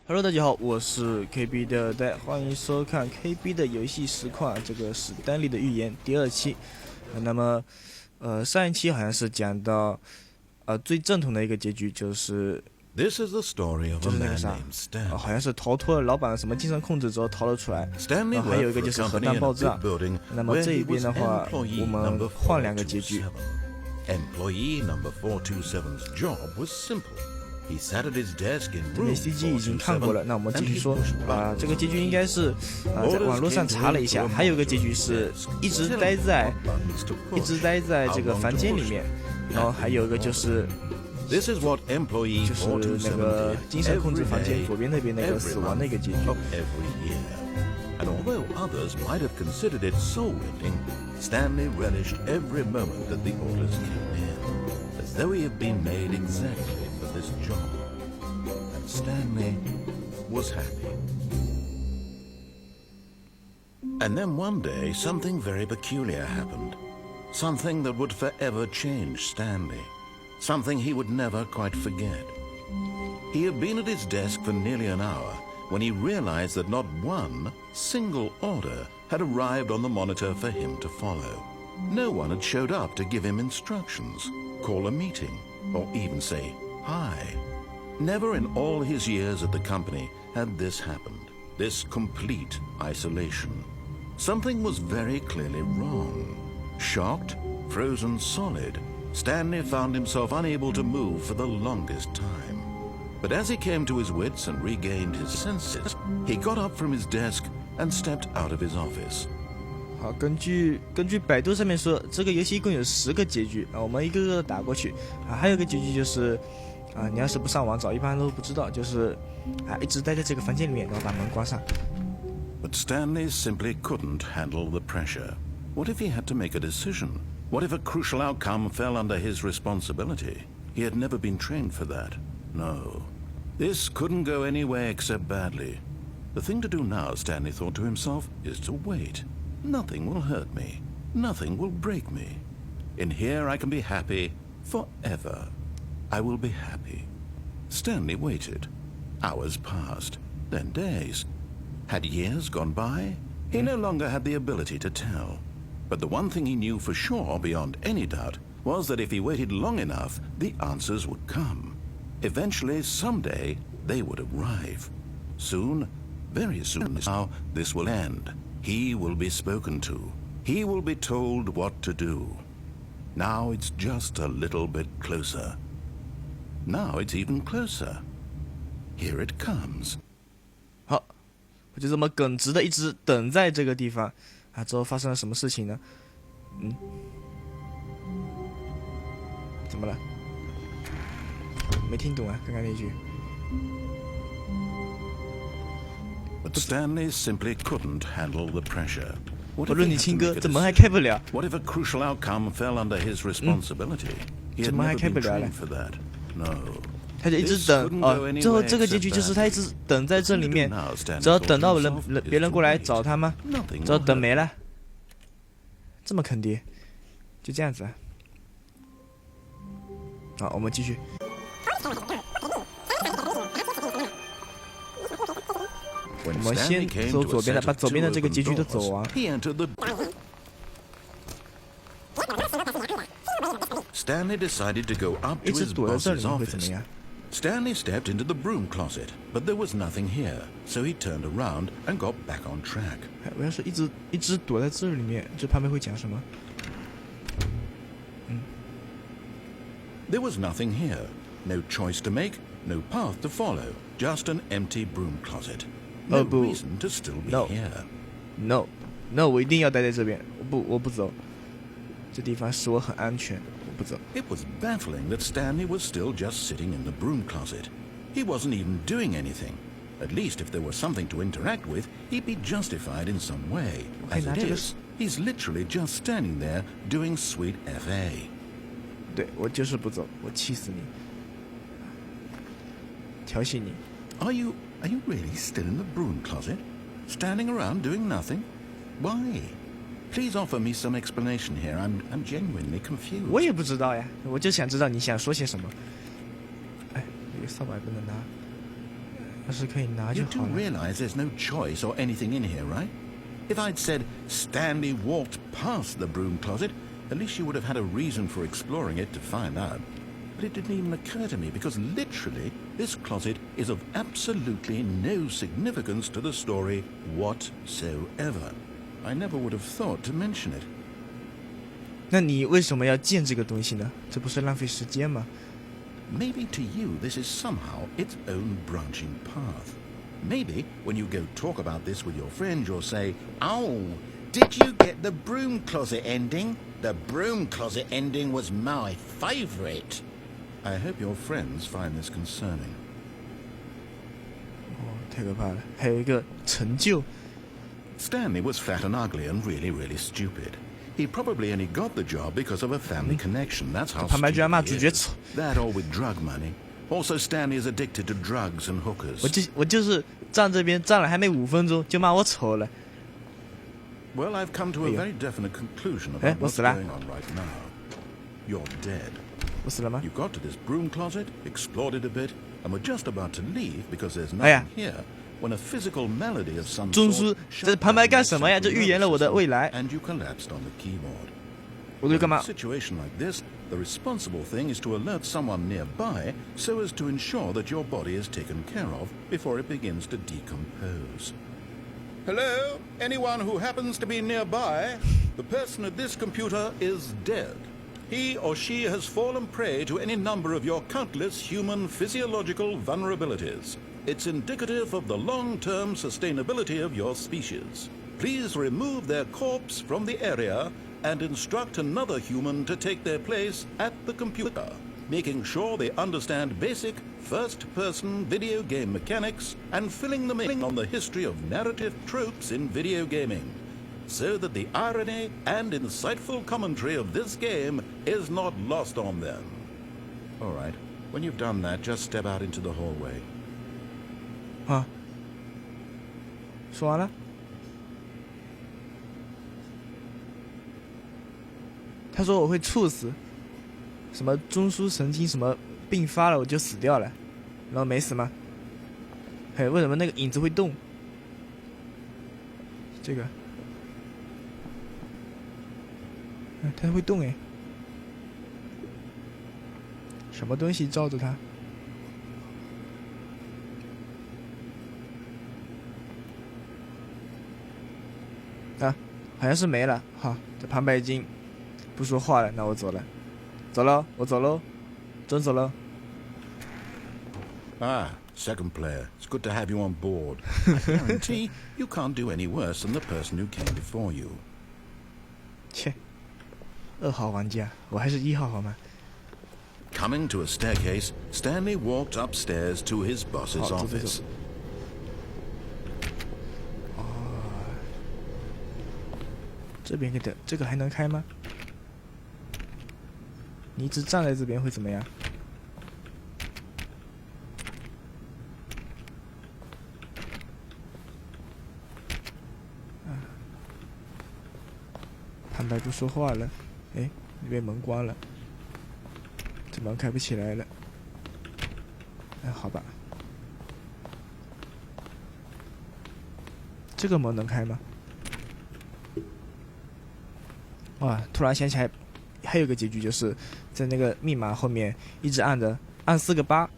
Hello， 大家好，我是 KB 的代，欢迎收看 KB 的游戏实况，这个史丹利的预言第2期。那么，上一期好像是讲到，最正统的一个结局就是那个啥，好像是逃脱了老板的什么精神控制之后逃了出来，然后还有一个就是核弹爆炸。那么这一边的话，我们换2个结局。Employee number 427's job was simple. He sat at his desk in 这边 CG 已经看过了，那我们继续说。这个结局应该是在网络上查了一下，还有一个结局是一直待在这个房间里面，然后还有一个就是那个精神控制房间左边那边那个死亡的一个结局。And although others might have considered it soul-rending, Stanley relished every moment that the orders came in, as though he had been made exactly for this job. And Stanley was happy. And then one day, something very peculiar happened. Something that would forever change Stanley. Something he would never quite forget. He had been at his desk for nearly an hour when he realized that not one single order had arrived on the monitor for him to follow. No one had showed up to give him instructions, call a meeting, or even say hi. Never in all his years at the company had this happened, this complete isolation. Something was very clearly wrong. Shocked, frozen solid, Stanley found himself unable to move for the longest time. But as he came to his wits and regained his senses, he got up from his desk and stepped out of his office. 好，根据百度上面说，这个游戏一共有10个结局啊，我们一个个打过去啊。还有一个结局就是你要是不上网找，一般都不知道，就是一直待在这个房间里面，然后把门关上。But Stanley simply couldn't handle the pressure. What if he had to make a decision? What if a crucial outcome fell under his responsibility? He had never been trained for that. No, this couldn't go any way except badly. The thing to do now, Stanley thought to himself, is to wait. Nothing will hurt me. Nothing will break me. In here I can be happy forever. I will be happy. Stanley waited. Hours passed, then days. Had years gone by? He no longer had the ability to tell. But the one thing he knew for sure, beyond any doubt, was that if he waited long enough, the answers would come. Eventually, someday, they would arrive. Soon, very soon now, this will end. He will be spoken to. He will be told what to do. Now it's just a little bit closer. Now it's even closer. Here it comes. 好，我就这么耿直的一直等在这个地方之后发生了什么事情呢？怎么了？没听懂啊，刚刚那句。But Stanley simply couldn't handle the pressure. 不论你亲哥，这门还开不了。What if a crucial outcome fell under his responsibility? 这门还开不了了。No. 他就一直等最后这个结局就是他一直等在这里面，只要等到别人过来找他吗？只要等没了，这么坑爹，就这样子啊。好，我们继续。我们先走左边的，把左边的这个结局都走完。Stanley decided to go up to his boss's office. Stanley stepped into the broom closet, but there was nothing here, so he turned around and got back on track. 我要是一直躲在这里面，这旁边会讲什么？There was nothing here. No choice to make, no path to follow. Just an empty broom closet. No reason to still be here. No, 我一定要待在这边。我不走。这地方使我很安全，我不走。It was baffling that Stanley was still just sitting in the broom closet. He wasn't even doing anything. At least if there was something to interact with, he'd be justified in some way. As it is, he's literally just standing there doing sweet FA. 对，我就是不走，我气死你，调戏你。Are you really still in the broom closet? Standing around doing nothing? Why? Please offer me some explanation here. I'm genuinely confused. 我也不知道呀，我就想知道你想说些什么。哎，这个扫把不能拿。要是可以拿就 You 好 do 了。 realize there's no choice or anything in here, right? If I'd said Stanley walked past the broom closet, at least you would have had a reason for exploring it to find out. But it didn't even occur to me because literally this closet is of absolutely no significance to the story whatsoever. I never would have thought to mention it. 那你为什么要建这个东西呢？这不是浪费时间吗？ Maybe to you this is somehow its own branching path. Maybe when you go talk about this with your friend, you'll say, "Oh, did you get the broom closet ending? The broom closet ending was my favorite." I hope your friends find this concerning. 哦，太可怕了！还有一个成就， Stanley was fat and ugly and really, really stupid. He probably only got the job because of a family connection. That's how 旁白居然骂 stupid 主 he 角 is. 丑， That or with drug money. Also, Stanley is addicted to drugs and hookers. 我就是站这边站了还没5分钟就骂我丑了。 Well, I've come to a 哎呦。 very definite conclusion 哎， about 我 what's 死了。 going on right now. You're dead. 我死了吗？ You got to this broom closet, explored it a bit, and were just about to leave because there's 哎呀。 nothing here when a physical melody of some 中枢 sort 这 shut 旁白 down 干 your 什么呀？ central 就预言了我的 nervous 未来。 system, and you collapsed on the keyboard. 我就干 In a 嘛？ situation like this, the responsible thing is to alert someone nearby so as to ensure that your body is taken care of before it begins to decompose. Hello? Anyone who happens to be nearby? The person at this computer is dead. He or she has fallen prey to any number of your countless human physiological vulnerabilities. It's indicative of the long-term sustainability of your species. Please remove their corpse from the area and instruct another human to take their place at the computer, making sure they understand basic first-person video game mechanics and filling them in on the history of narrative tropes in video gaming, so that the irony and insightful commentary of this game is not lost on them. All right, when you've done that, just step out into the hallway. 啊，说完了。他说我会猝死，什么中枢神经什么病发了我就死掉了，然后没死吗？嘿，为什么那个影子会动？这个，它会动哎，什么东西照着它？啊，好像是没了。好，这旁白已经不说话了，那我走了，走喽，我走喽，真走喽。 Ah, second player. It's good to have you on board. I guarantee you can't do any worse than the person who came before you. 切，2号玩家，我还是1号好吗？ Coming to a staircase, Stanley walked upstairs to his boss's 好，走走 office. 走。哦，这边给的，这个还能开吗？你一直站在这边会怎么样？旁白不说话了，哎，那边门关了，这门开不起来了。哎，好吧，这个门能开吗？哇！突然想起来，还有个结局，就是在那个密码后面一直按4个8。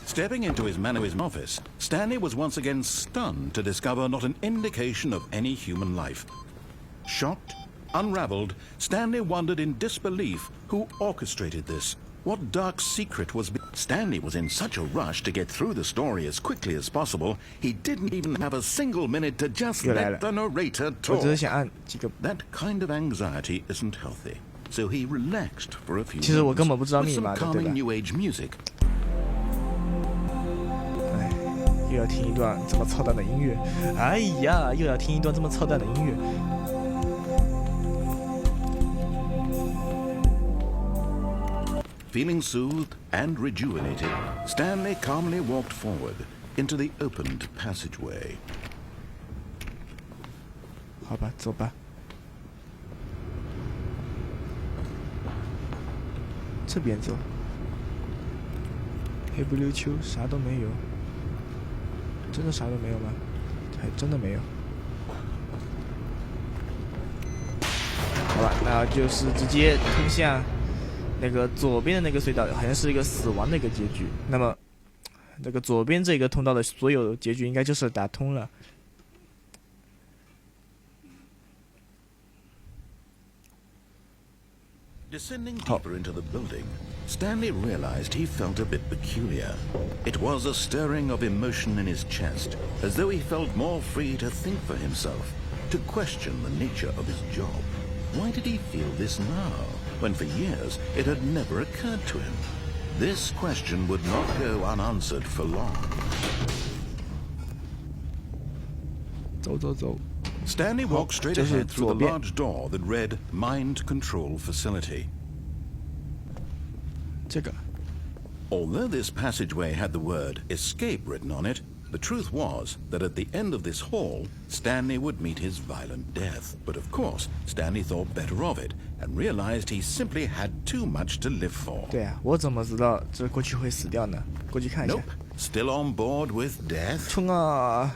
Stepping into his manager's office, Stanley was once again stunned to discover not an indication of any human life. Shocked, unraveled, Stanley wondered in disbelief who orchestrated this. What dark secret was... Stanley was in such a rush to get through the story as quickly as possible, he didn't even have a single minute to just let the narrator 我只是 talk. 想按几个。 That kind of anxiety isn't healthy, so he relaxed for a few 其实我根本不 moments 知道 with 密 some 码的，对 calming 吧？ new age music. 哎，又要听一段这么操蛋的音乐。哎呀，又要听一段这么操蛋的音乐。 Feeling soothed and rejuvenated, Stanley calmly walked forward into the opened passageway. 好吧，走吧。这边走。黑不溜秋，啥都没有。真的啥都没有吗？还真的没有。好吧，那就是直接通向那个左边的那个隧道，好像是一个死亡的一个结局。那么，那个左边这个通道的所有结局应该就是打通了。Descending deeper into the building, Stanley realized he felt a bit peculiar. It was a stirring of emotion in his chest, as though he felt more free to think for himself, to question the nature of his job. Why did he feel this now, when for years it had never occurred to him? This question would not go unanswered for long. 走走走。 Stanley walked straight ahead through the large door that read Mind Control Facility. 这个 Although this passageway had the word escape written on it, the truth was that at the end of this hall, Stanley would meet his violent death. But of course, Stanley thought better of it and realized he simply had too much to live for. 对啊，我怎么知道这过去会死掉呢？过去看一下。 Nope, still on board with death. 冲啊！